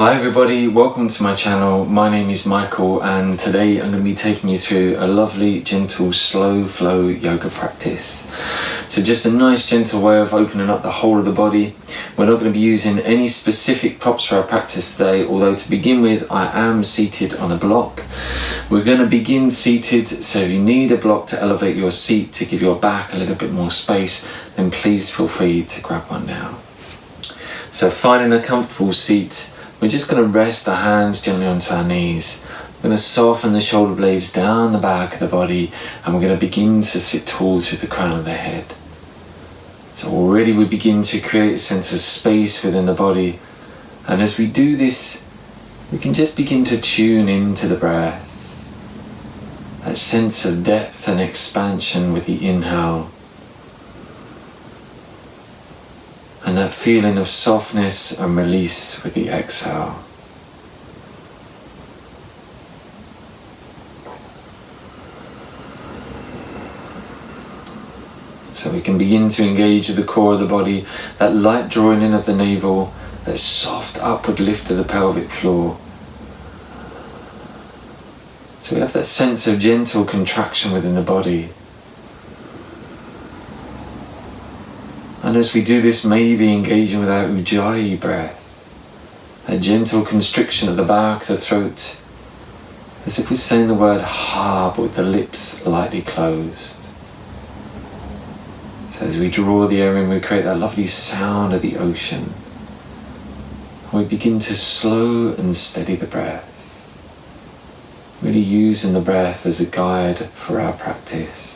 Hi everybody, welcome to my channel. My name is Michael and today I'm going to be taking you through a lovely, gentle, slow flow yoga practice. So just a nice gentle way of opening up the whole of the body. We're not going to be using any specific props for our practice today, although to begin with I am seated on a block. We're going to begin seated, so if you need a block to elevate your seat to give your back a little bit more space, then please feel free to grab one now. So finding a comfortable seat, we're just going to rest our hands gently onto our knees. We're going to soften the shoulder blades down the back of the body and we're going to begin to sit tall through the crown of the head. So already we begin to create a sense of space within the body, and as we do this we can just begin to tune into the breath. That sense of depth and expansion with the inhale, and that feeling of softness and release with the exhale. So we can begin to engage with the core of the body, that light drawing in of the navel, that soft upward lift of the pelvic floor. So we have that sense of gentle contraction within the body. And as we do this, maybe engaging with our Ujjayi breath, a gentle constriction at the back of the throat, as if we're saying the word ha, but with the lips lightly closed. So as we draw the air in, we create that lovely sound of the ocean. And we begin to slow and steady the breath, really using the breath as a guide for our practice.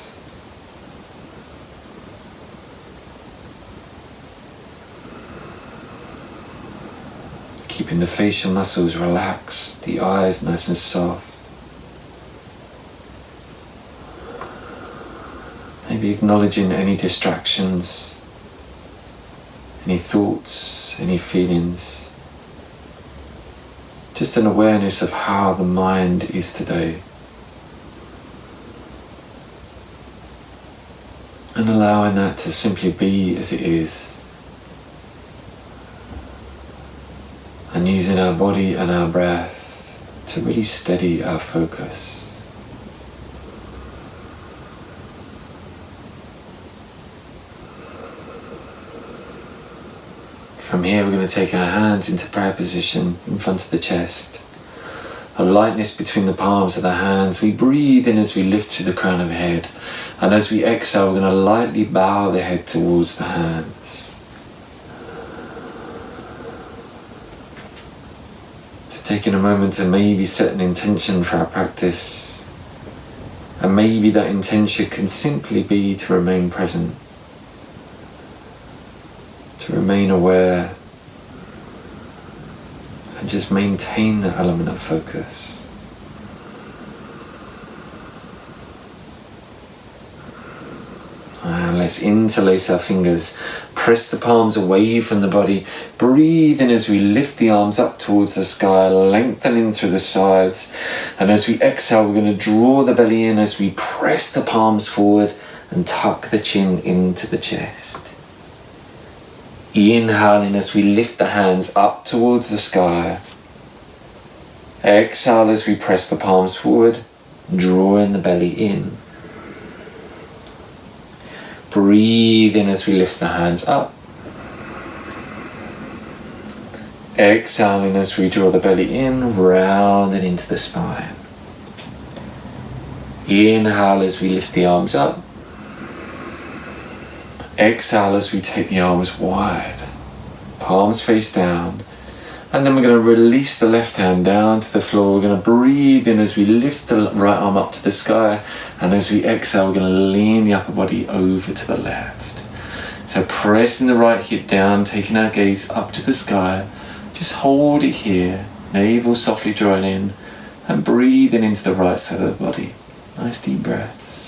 Keeping the facial muscles relaxed, the eyes nice and soft. Maybe acknowledging any distractions, any thoughts, any feelings. Just an awareness of how the mind is today. And allowing that to simply be as it is. And using our body and our breath to really steady our focus. From here we're going to take our hands into prayer position in front of the chest. A lightness between the palms of the hands. We breathe in as we lift through the crown of the head. And as we exhale we're going to lightly bow the head towards the hands. Taking a moment to maybe set an intention for our practice, and maybe that intention can simply be to remain present, to remain aware, and just maintain that element of focus. And let's interlace our fingers, press the palms away from the body, breathe in as we lift the arms up towards the sky, lengthening through the sides, and as we exhale we're going to draw the belly in as we press the palms forward and tuck the chin into the chest. Inhaling as we lift the hands up towards the sky. Exhale as we press the palms forward, drawing the belly in. Breathe in as we lift the hands up. Exhaling as we draw the belly in, rounding into the spine. Inhale as we lift the arms up. Exhale as we take the arms wide, palms face down. And then we're going to release the left hand down to the floor. We're going to breathe in as we lift the right arm up to the sky. And as we exhale, we're going to lean the upper body over to the left. So pressing the right hip down, taking our gaze up to the sky. Just hold it here. Navel softly drawing in. And breathing into the right side of the body. Nice deep breaths.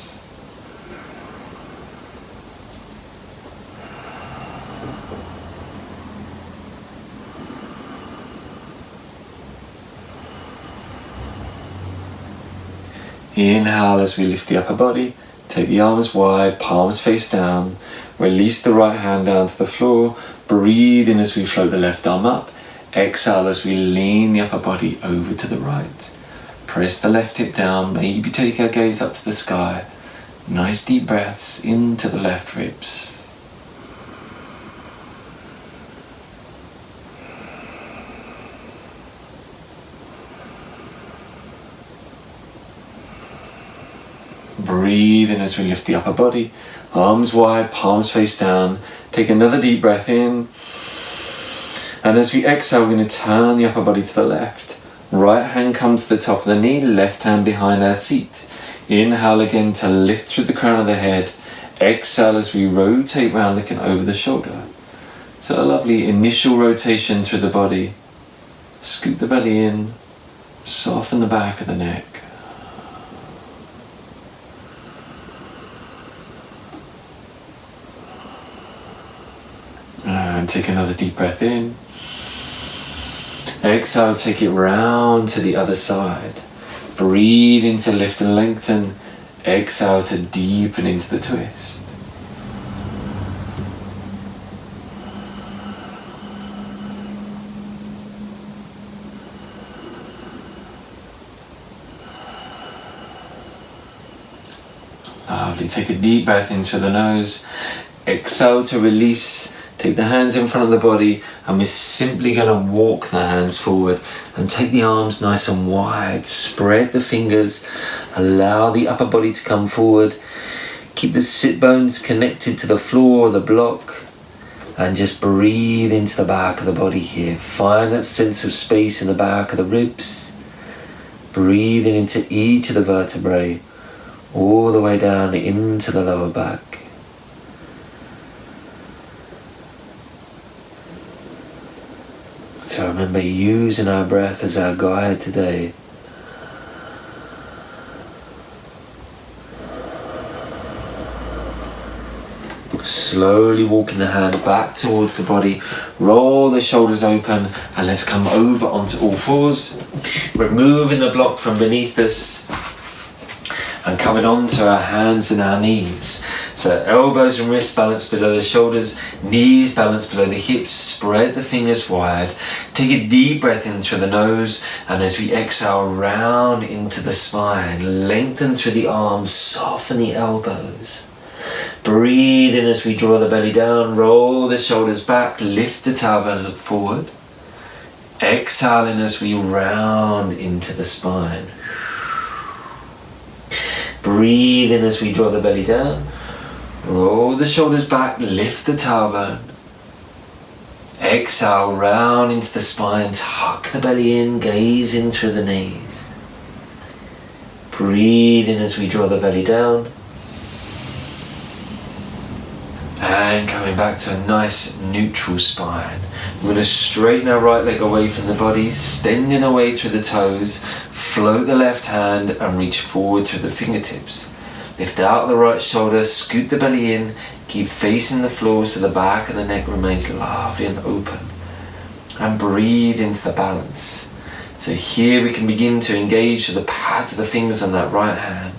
Inhale as we lift the upper body, take the arms wide, palms face down, release the right hand down to the floor, breathe in as we float the left arm up, Exhale as we lean the upper body over to the right. Press the left hip down, maybe take our gaze up to the sky. Nice deep breaths into the left ribs. Breathe in as we lift the upper body, arms wide, palms face down. Take another deep breath in. And as we exhale, we're going to turn the upper body to the left. Right hand comes to the top of the knee, left hand behind our seat. Inhale again to lift through the crown of the head. Exhale as we rotate round, looking over the shoulder. So a lovely initial rotation through the body. Scoop the belly in, soften the back of the neck. And take another deep breath in. Exhale, take it round to the other side. Breathe in to lift and lengthen. Exhale to deepen into the twist. Lovely. Take a deep breath in through the nose. Exhale to release. Take the hands in front of the body, and we're simply going to walk the hands forward and take the arms nice and wide. Spread the fingers, allow the upper body to come forward. Keep the sit bones connected to the floor or the block, and just breathe into the back of the body here. Find that sense of space in the back of the ribs. Breathing into each of the vertebrae, all the way down into the lower back. So remember, using our breath as our guide today. Slowly walking the hand back towards the body. Roll the shoulders open, and let's come over onto all fours. Removing the block from beneath us and coming onto our hands and our knees. So elbows and wrists balanced below the shoulders, knees balanced below the hips. Spread the fingers wide. Take a deep breath in through the nose, and as we exhale, round into the spine. Lengthen through the arms, soften the elbows. Breathe in as we draw the belly down, roll the shoulders back, lift the tailbone, look forward. Exhale in as we round into the spine. Breathe in as we draw the belly down. Roll the shoulders back, lift the tailbone. Exhale, round into the spine, tuck the belly in, gaze in through the knees. Breathe in as we draw the belly down. And coming back to a nice neutral spine. We're going to straighten our right leg away from the body, extending away through the toes. Float the left hand and reach forward through the fingertips. Lift out the right shoulder, scoot the belly in, keep facing the floor so the back of the neck remains lovely and open. And breathe into the balance. So here we can begin to engage with the pads of the fingers on that right hand.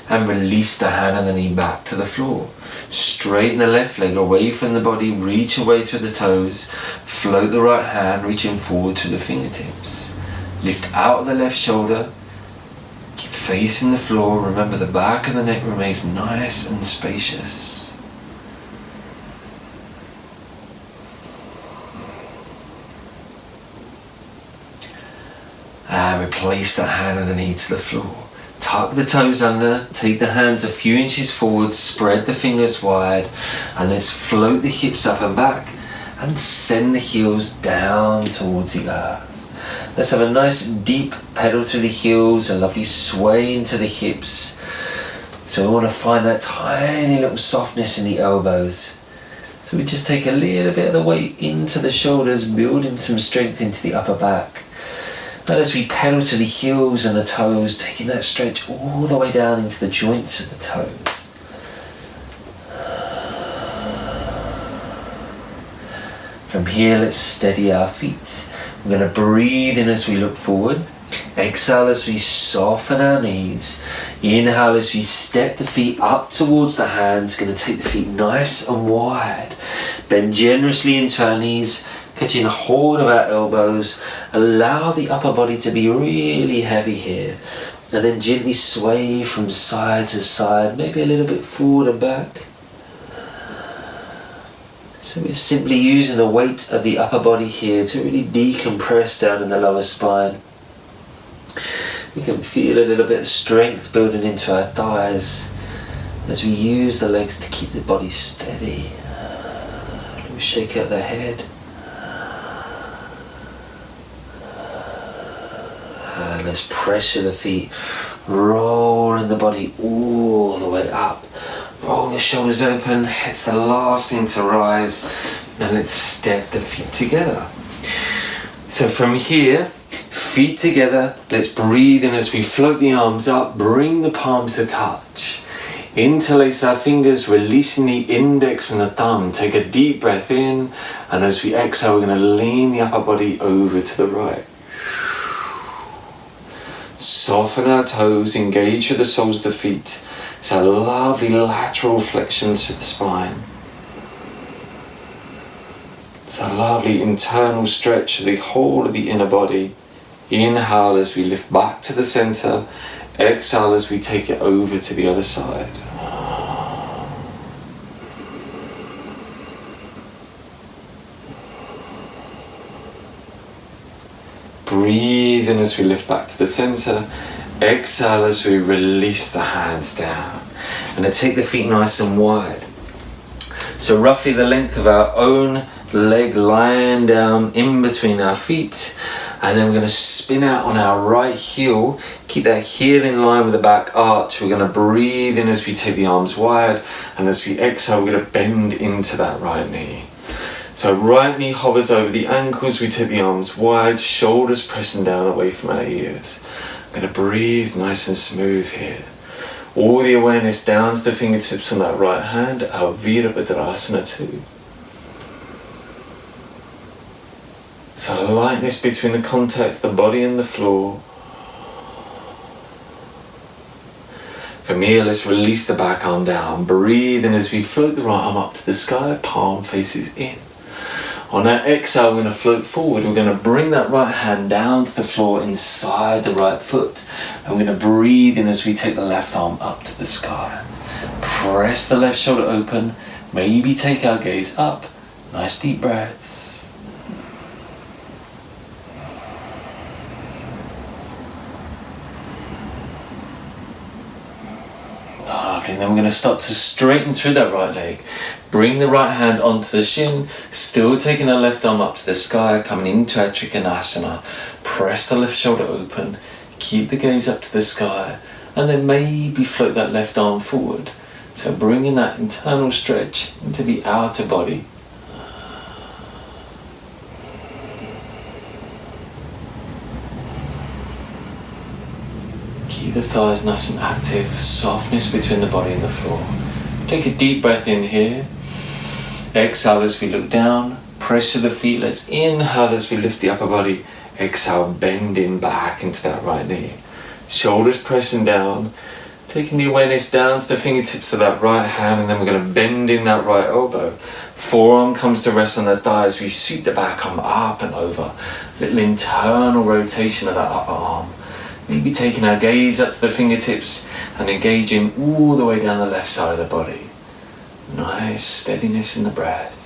And release the hand and the knee back to the floor. Straighten the left leg away from the body, reach away through the toes, float the right hand, reaching forward through the fingertips. Lift out the left shoulder, keep facing the floor. Remember, the back of the neck remains nice and spacious. And replace that hand and the knee to the floor. Tuck the toes under, take the hands a few inches forward, spread the fingers wide, and let's float the hips up and back and send the heels down towards the earth. Let's have a nice deep pedal through the heels, a lovely sway into the hips. So we want to find that tiny little softness in the elbows. So we just take a little bit of the weight into the shoulders, building some strength into the upper back. And as we pedal to the heels and the toes, taking that stretch all the way down into the joints of the toes. From here, let's steady our feet. We're going to breathe in as we look forward. Exhale as we soften our knees. Inhale as we step the feet up towards the hands. Going to take the feet nice and wide. Bend generously into our knees, catching a hold of our elbows. Allow the upper body to be really heavy here. And then gently sway from side to side, maybe a little bit forward and back. So we're simply using the weight of the upper body here to really decompress down in the lower spine. We can feel a little bit of strength building into our thighs as we use the legs to keep the body steady. We shake out the head. And let's pressure the feet, rolling the body all the way up. Roll the shoulders open, head's the last thing to rise, and let's step the feet together. So from here, feet together, let's breathe in as we float the arms up, bring the palms to touch. Interlace our fingers, releasing the index and the thumb. Take a deep breath in, and as we exhale, we're going to lean the upper body over to the right. Soften our toes, engage with the soles of the feet. It's a lovely lateral flexion to the spine. It's a lovely internal stretch of the whole of the inner body. Inhale as we lift back to the center. Exhale as we take it over to the other side. Breathe in as we lift back to the center. Exhale as we release the hands down. And then take the feet nice and wide. So roughly the length of our own leg lying down in between our feet. And then we're going to spin out on our right heel. Keep that heel in line with the back arch. We're going to breathe in as we take the arms wide. And as we exhale, we're going to bend into that right knee. So right knee hovers over the ankles. We take the arms wide, shoulders pressing down away from our ears. I'm going to breathe nice and smooth here. All the awareness down to the fingertips on that right hand. Our Virabhadrasana 2. So lightness between the contact of the body and the floor. From here, let's release the back arm down. Breathe in as we float the right arm up to the sky, palm faces in. On our exhale, we're going to float forward. We're going to bring that right hand down to the floor inside the right foot. And we're going to breathe in as we take the left arm up to the sky. Press the left shoulder open. Maybe take our gaze up. Nice deep breaths. And then we're going to start to straighten through that right leg. Bring the right hand onto the shin, still taking our left arm up to the sky, coming into our Trikonasana. Press the left shoulder open, keep the gaze up to the sky, and then maybe float that left arm forward. So bringing that internal stretch into the outer body. Keep the thighs nice and active, softness between the body and the floor. Take a deep breath in here. Exhale as we look down. Pressure the feet. Let's inhale as we lift the upper body. Exhale, bending back into that right knee. Shoulders pressing down. Taking the awareness down to the fingertips of that right hand, and then we're going to bend in that right elbow. Forearm comes to rest on the thigh as we sweep the back arm up and over. Little internal rotation of that upper arm. Maybe taking our gaze up to the fingertips and engaging all the way down the left side of the body. Nice steadiness in the breath.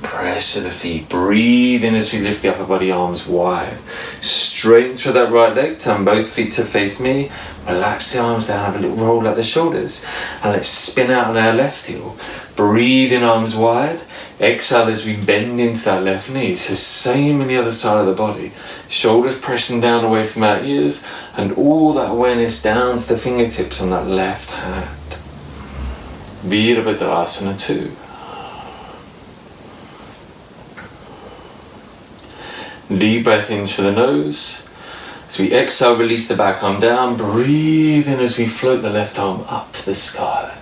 Press to the feet. Breathe in as we lift the upper body, arms wide. Straighten through that right leg. Turn both feet to face me. Relax the arms down. Have a little roll out the shoulders. And let's spin out on our left heel. Breathe in, arms wide. Exhale as we bend into that left knee. So same on the other side of the body. Shoulders pressing down away from our ears. And all that awareness down to the fingertips on that left hand. Virabhadrasana 2. Deep breath in through the nose. As we exhale, release the back arm down. Breathe in as we float the left arm up to the sky.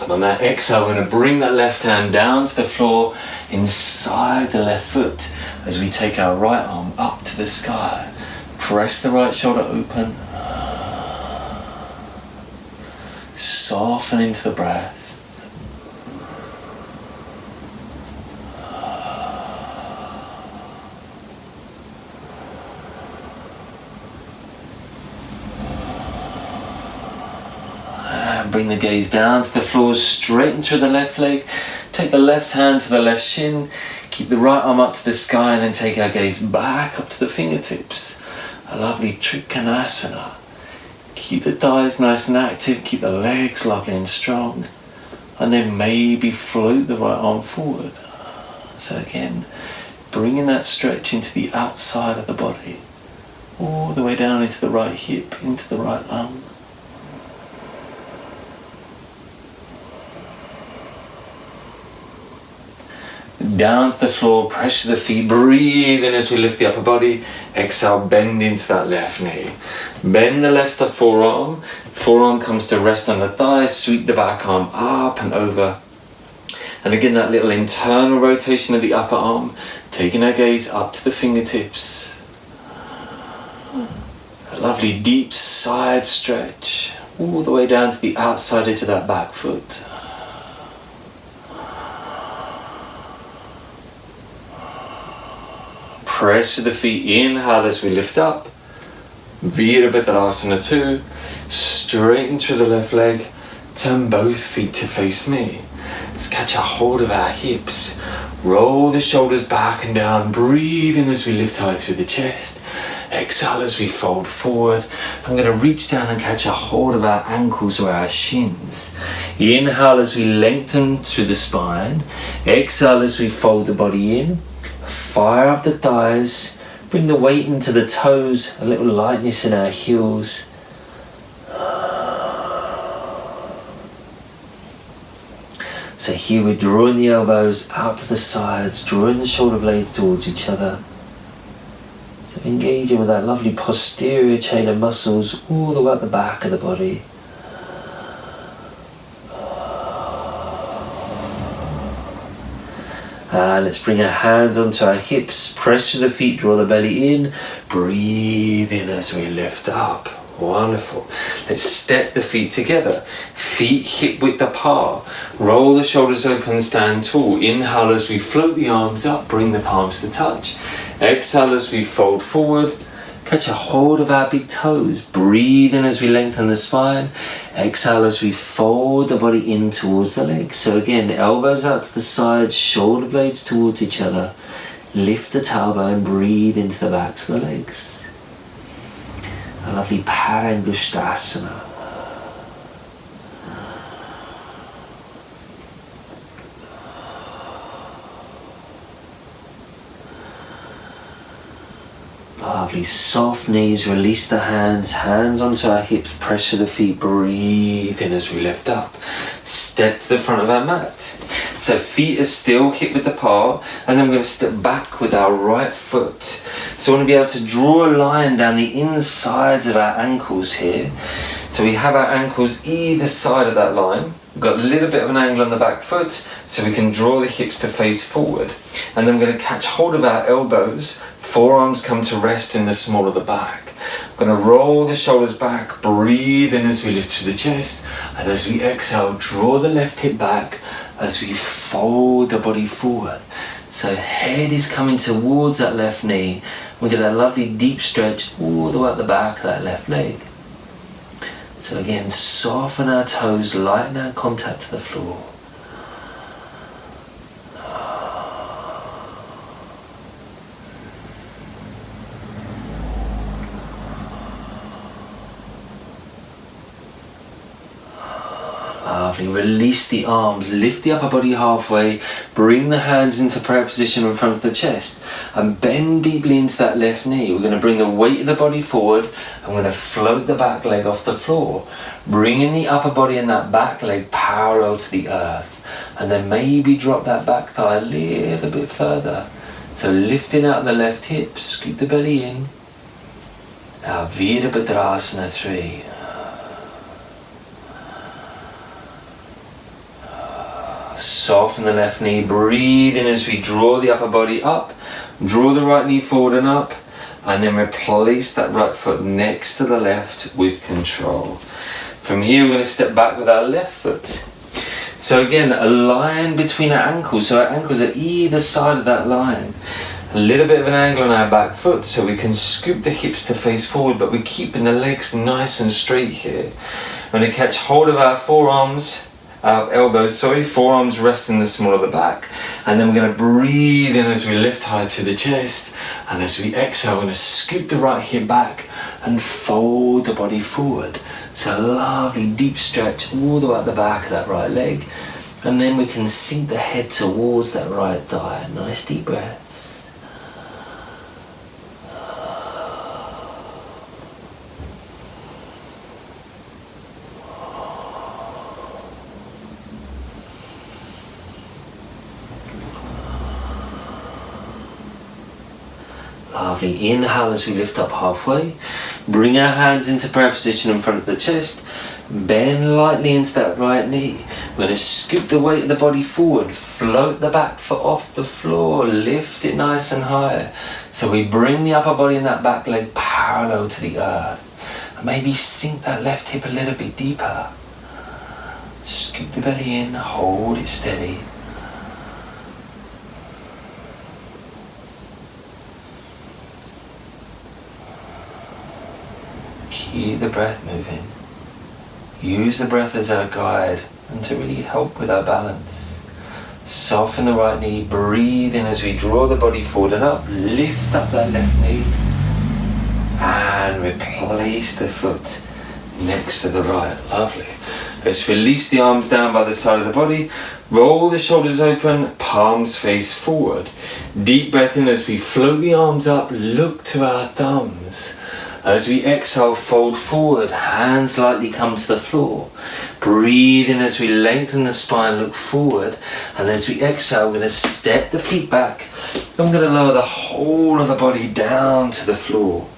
And on that exhale, we're going to bring that left hand down to the floor inside the left foot as we take our right arm up to the sky. Press the right shoulder open. Soften into the breath. Bring the gaze down to the floor, straighten through the left leg. Take the left hand to the left shin. Keep the right arm up to the sky and then take our gaze back up to the fingertips. A lovely Trikonasana. Keep the thighs nice and active. Keep the legs lovely and strong. And then maybe float the right arm forward. So again, bringing that stretch into the outside of the body. All the way down into the right hip, into the right lung. Down to the floor, pressure the feet, breathe in as we lift the upper body. Exhale, bend into that left knee. Bend the left forearm. Forearm comes to rest on the thigh. Sweep the back arm up and over. And again, that little internal rotation of the upper arm. Taking our gaze up to the fingertips. A lovely deep side stretch. All the way down to the outside edge of that back foot. Press the feet, inhale as we lift up. Virabhadrasana 2. Straighten through the left leg. Turn both feet to face me. Let's catch a hold of our hips. Roll the shoulders back and down. Breathe in as we lift high through the chest. Exhale as we fold forward. I'm going to reach down and catch a hold of our ankles or our shins. Inhale as we lengthen through the spine. Exhale as we fold the body in. Fire up the thighs, bring the weight into the toes, a little lightness in our heels. So here we're drawing the elbows out to the sides, drawing the shoulder blades towards each other. So engaging with that lovely posterior chain of muscles all the way up the back of the body. Let's bring our hands onto our hips, press to the feet, draw the belly in, breathe in as we lift up. Wonderful. Let's step the feet together, feet hip width apart, roll the shoulders open, stand tall. Inhale as we float the arms up, bring the palms to touch. Exhale as we fold forward, catch a hold of our big toes, breathe in as we lengthen the spine. Exhale as we fold the body in towards the legs. So again, elbows out to the sides, shoulder blades towards each other. Lift the tailbone, breathe into the backs of the legs. A lovely Parangushtasana. Lovely, soft knees, release the hands, hands onto our hips, press to the feet, breathe in as we lift up. Step to the front of our mat. So feet are still hip width apart, and then we're going to step back with our right foot. So we want to be able to draw a line down the insides of our ankles here. So we have our ankles either side of that line. We've got a little bit of an angle on the back foot, so we can draw the hips to face forward. And then we're going to catch hold of our elbows, forearms come to rest in the small of the back. We're going to roll the shoulders back, breathe in as we lift to the chest, and as we exhale, draw the left hip back as we fold the body forward. So head is coming towards that left knee. We get that lovely deep stretch all the way up the back of that left leg. So again, soften our toes, lighten our contact to the floor. Lovely. Release the arms, lift the upper body halfway, bring the hands into prayer position in front of the chest, and bend deeply into that left knee. We're going to bring the weight of the body forward, and we're going to float the back leg off the floor, bringing the upper body and that back leg parallel to the earth, and then maybe drop that back thigh a little bit further. So lifting out the left hip, scoot the belly in. Now Virabhadrasana 3. Soften the left knee, breathe in as we draw the upper body up, draw the right knee forward and up, and then replace that right foot next to the left with control. From here we're going to step back with our left foot. So again, a line between our ankles, so our ankles are either side of that line. A little bit of an angle on our back foot so we can scoop the hips to face forward, but we're keeping the legs nice and straight here. We're going to catch hold of our forearms, our elbows, forearms rest in the small of the back, and then we're going to breathe in as we lift high through the chest, and as we exhale we're going to scoop the right hip back and fold the body forward. So a lovely deep stretch all the way at the back of that right leg, and then we can sink the head towards that right thigh. Nice deep breaths. Lovely. Inhale as we lift up halfway. Bring our hands into prayer position in front of the chest. Bend lightly into that right knee. We're going to scoop the weight of the body forward. Float the back foot off the floor. Lift it nice and high. So we bring the upper body and that back leg parallel to the earth. And maybe sink that left hip a little bit deeper. Scoop the belly in. Hold it steady. Keep the breath moving. Use the breath as our guide and to really help with our balance. Soften the right knee, breathe in as we draw the body forward and up. Lift up that left knee and replace the foot next to the right. Lovely. Let's release the arms down by the side of the body. Roll the shoulders open, palms face forward. Deep breath in as we float the arms up, look to our thumbs. As we exhale, fold forward, hands lightly come to the floor. Breathe in as we lengthen the spine, look forward. And as we exhale, we're going to step the feet back. I'm going to lower the whole of the body down to the floor.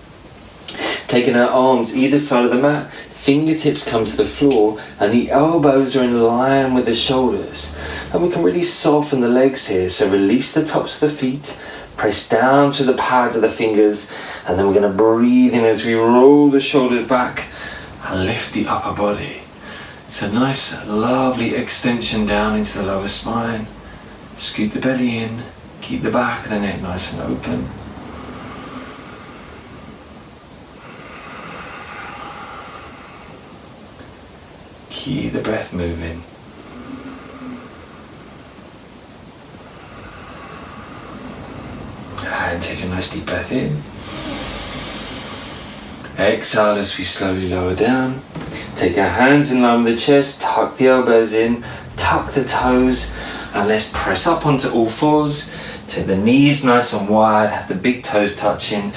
Taking our arms either side of the mat, fingertips come to the floor and the elbows are in line with the shoulders. And we can really soften the legs here. So release the tops of the feet. Press down to the pads of the fingers, and then we're going to breathe in as we roll the shoulders back and lift the upper body. It's a nice, lovely extension down into the lower spine. Scoot the belly in, keep the back of the neck nice and open. Keep the breath moving. And take a nice deep breath in. Exhale as we slowly lower down. Take our hands in line with the chest, tuck the elbows in, tuck the toes, and let's press up onto all fours. Take the knees nice and wide, have the big toes touching,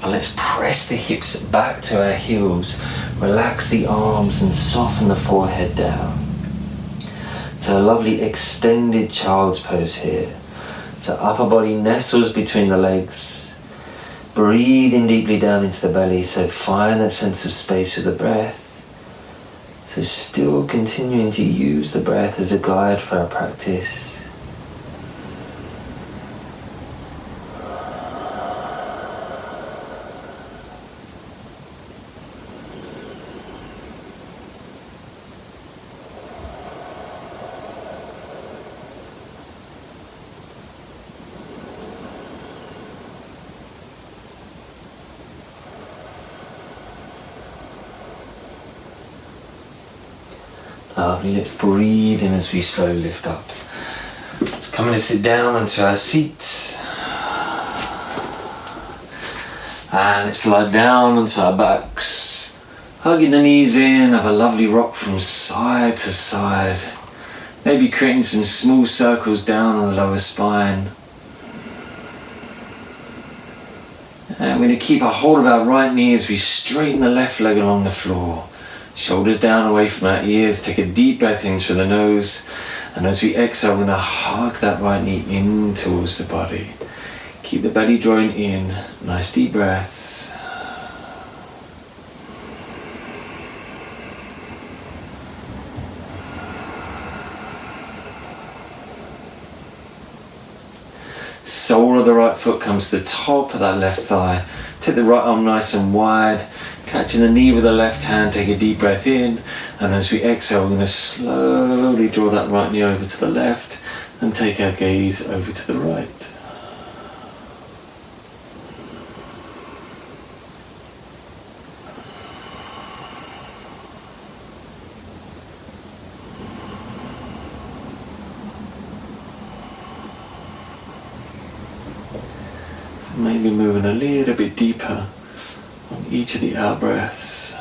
and let's press the hips back to our heels. Relax the arms and soften the forehead down. So a lovely extended child's pose here. So upper body nestles between the legs. Breathing deeply down into the belly, so find that sense of space with the breath. So still continuing to use the breath as a guide for our practice. Lovely, let's breathe in as we slowly lift up. Let's come and sit down onto our seats. And let's lie down onto our backs. Hugging the knees in, have a lovely rock from side to side. Maybe creating some small circles down on the lower spine. And we're going to keep a hold of our right knee as we straighten the left leg along the floor. Shoulders down away from our ears, take a deep breath in through the nose, and as we exhale, we're going to hug that right knee in towards the body. Keep the belly drawing in, nice deep breaths. sole of the right foot comes to the top of that left thigh. Take the right arm nice and wide, catching the knee with the left hand, take a deep breath in, and as we exhale we're going to slowly draw that right knee over to the left and take our gaze over to the right. Maybe moving a little bit deeper on each of the out breaths.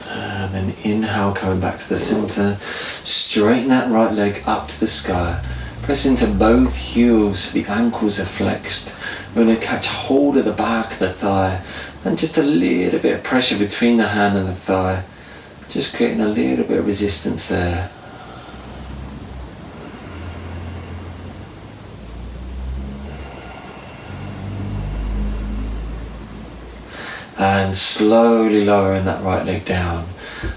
And then inhale, coming back to the center. Straighten that right leg up to the sky. Press into both heels so the ankles are flexed. We're going to catch hold of the back of the thigh and just a little bit of pressure between the hand and the thigh. Just creating a little bit of resistance there. And slowly lowering that right leg down.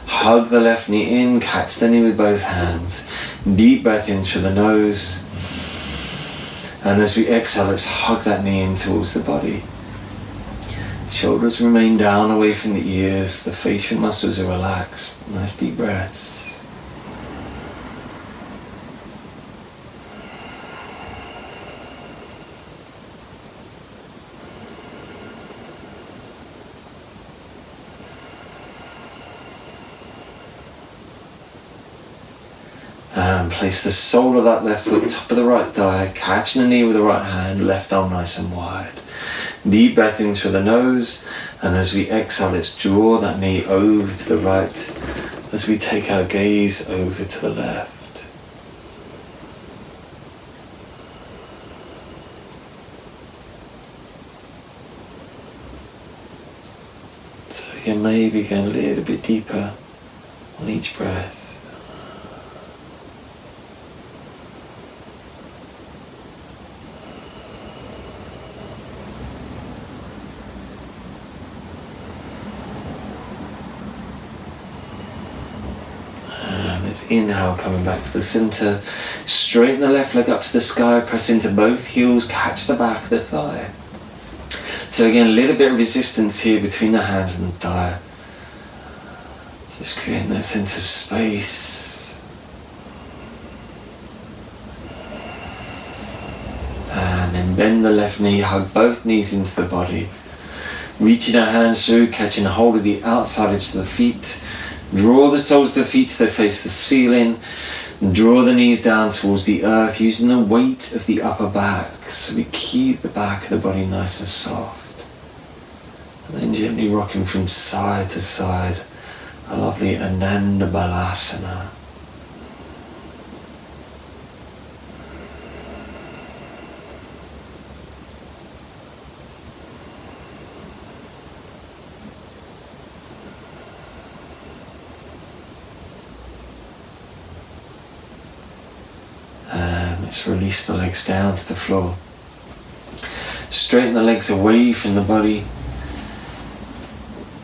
Hug the left knee in, catch the knee with both hands. Deep breath in through the nose. And as we exhale, let's hug that knee in towards the body. Shoulders remain down away from the ears. The facial muscles are relaxed. Nice deep breaths. And place the sole of that left foot top of the right thigh, catching the knee with the right hand, left arm nice and wide. Deep breath in through the nose, and as we exhale, let's draw that knee over to the right as we take our gaze over to the left. So you may be going a little bit deeper on each breath. Inhale, coming back to the center. Straighten the left leg up to the sky, press into both heels, catch the back of the thigh. So again, a little bit of resistance here between the hands and the thigh. Just creating that sense of space. And then bend the left knee, hug both knees into the body. Reaching our hands through, catching hold of the outside edge of the feet. Draw the soles of the feet so they face the ceiling. Draw the knees down towards the earth using the weight of the upper back. So we keep the back of the body nice and soft. And then gently rocking from side to side. A lovely Ananda Balasana. Let's release the legs down to the floor. Straighten the legs away from the body.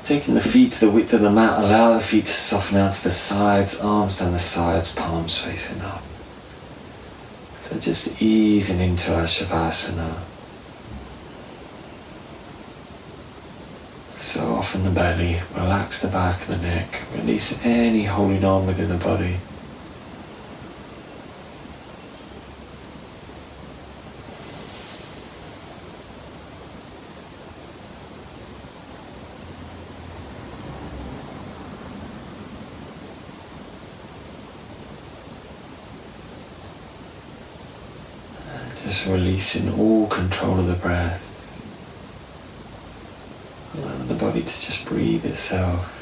Taking the feet to the width of the mat, allow the feet to soften out to the sides, arms down the sides, palms facing up. So just easing into our Savasana. Soften the belly, relax the back of the neck, release any holding on within the body. Just releasing all control of the breath. Allowing the body to just breathe itself.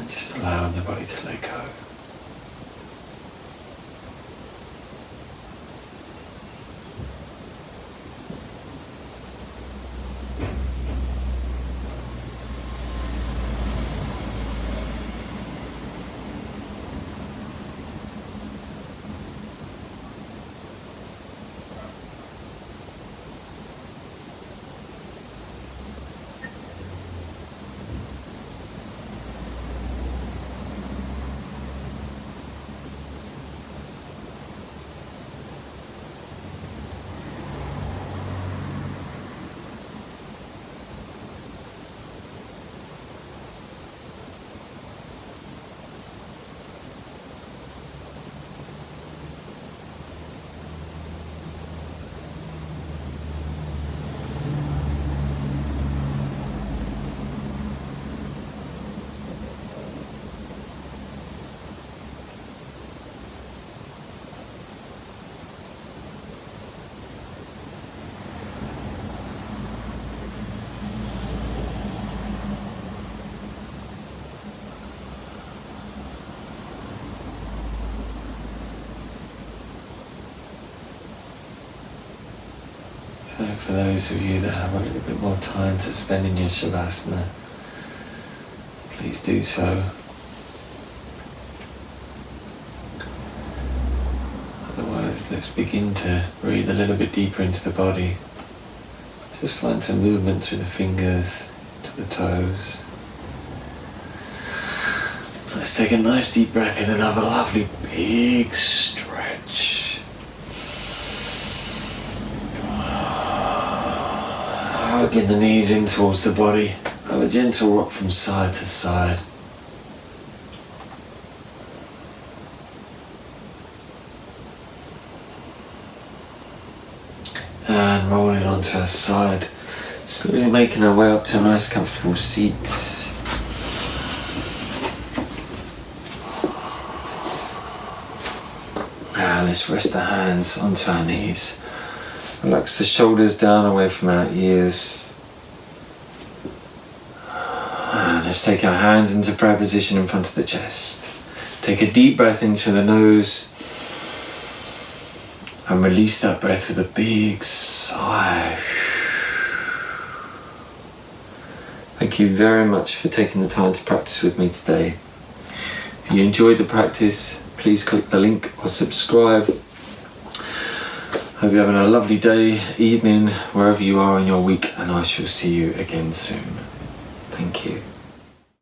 Just allowing the body to let go. So for those of you that have a little bit more time to spend in your Savasana, please do so. Otherwise, let's begin to breathe a little bit deeper into the body. Just find some movement through the fingers to the toes. Let's take a nice deep breath in and have a lovely big stretch. Hugging the knees in towards the body. Have a gentle rock from side to side. And rolling onto our side. Slowly making our way up to a nice comfortable seat. And let's rest the hands onto our knees. Relax the shoulders down away from our ears. And let's take our hands into prayer position in front of the chest. Take a deep breath in through the nose. And release that breath with a big sigh. Thank you very much for taking the time to practice with me today. If you enjoyed the practice, please click the link or subscribe. Hope you're having a lovely day, evening, wherever you are in your week, and I shall see you again soon. Thank you.